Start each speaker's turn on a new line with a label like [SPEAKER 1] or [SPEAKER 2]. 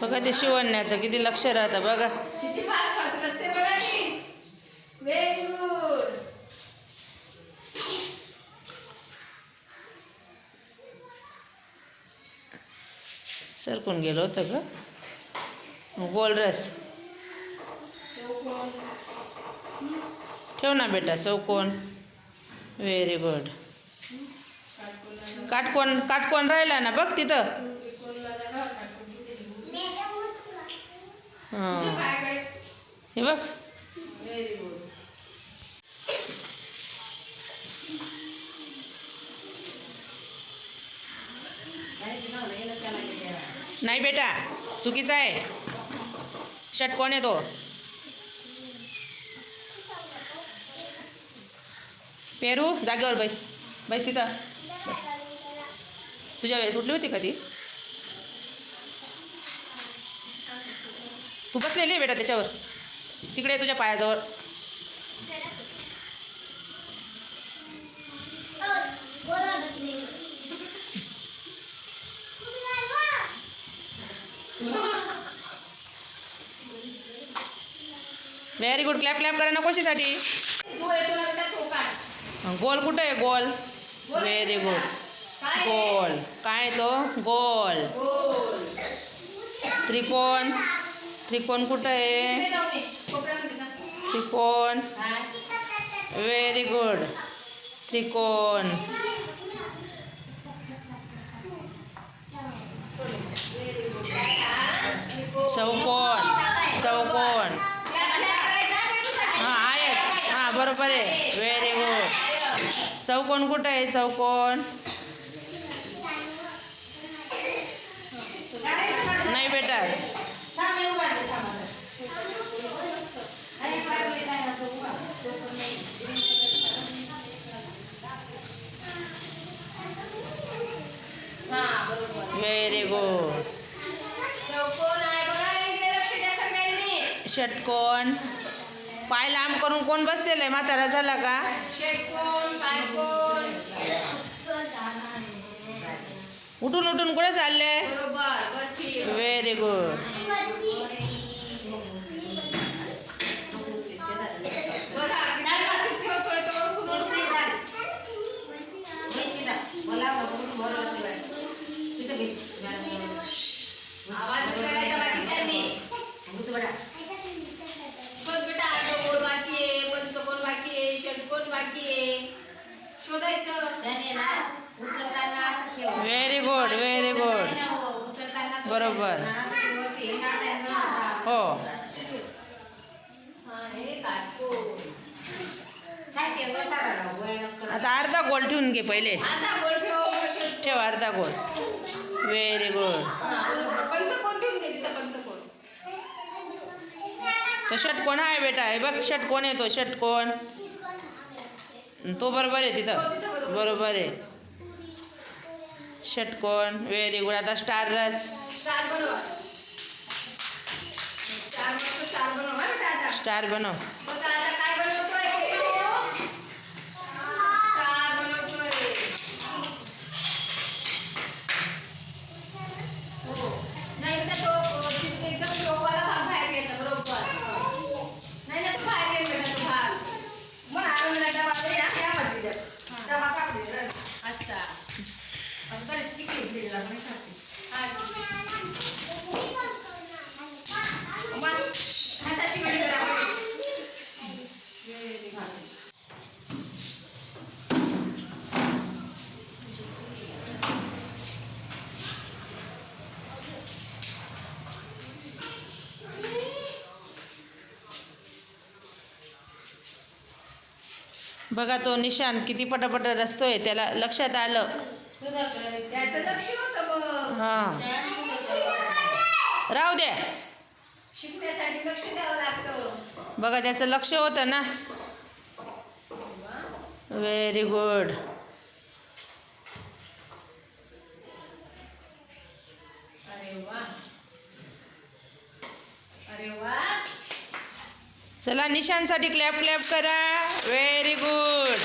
[SPEAKER 1] बघा ते शिवण्याचं किती लक्ष राहतं बघा.
[SPEAKER 2] किती फास्ट फास्ट रस्ते बघा ती. Very good.
[SPEAKER 1] सरकून गेलो होतं ग. गोल रस ठेव ना बेटा. चौकोन. Very good. काटकोन काटकोन राहिला ना बघ तिथं. हां हे बघ.
[SPEAKER 2] Very good.
[SPEAKER 1] नाही बेटा चुकीचा आहे. षटकोन आहे तो. पेरू जागेवर बैस. बैस तिथं. तुझ्या वेळेस उठली होती का ती. तू बसलेली आहे बेटा त्याच्यावर. तिकडे तुझ्या पायाजवळ. Very good. क्लॅप क्लॅप करा ना कशासाठी. गोल कुठं आहे गोल. Very good. गोल काय तो गोल. त्रिकोण. त्रिकोण कुठं आहे. त्रिकोण. Very good. त्रिकोण. चौकोन. चौकोन. हां आहेत. हां बरोबर आहे. Very good. चौकोन कुठं आहे. चौकोन. नाही बेटा. Very good. षटकोन. पाय लांब करून कोण बसलेलं आहे. म्हातारा झाला का. उठून उठून कुठे चालले. Very good. Very good. Very good. बरोबर. हो. आता अर्धा गोल ठेवून घे पहिले. ठेव अर्धा गोल. Very good. तो षटकोन आहे बेटा. हे बघ षटकोन आहे तो. षटकोन तो बरोबर आहे तिथं. बरोबर आहे. षटकोन. Very good. आता स्टार रच. स्टार बनव. बघा तो निशान किती पटापट रचतोय. त्याला लक्षात आलं. हां राहू द्या.
[SPEAKER 2] शिकण्यासाठी लक्ष द्यावं लागतं.
[SPEAKER 1] बघा त्याचं लक्ष होतं ना. Very good.
[SPEAKER 2] अरे वा.
[SPEAKER 1] चला निशांसाठी क्लॅप क्लॅप करा. Very good.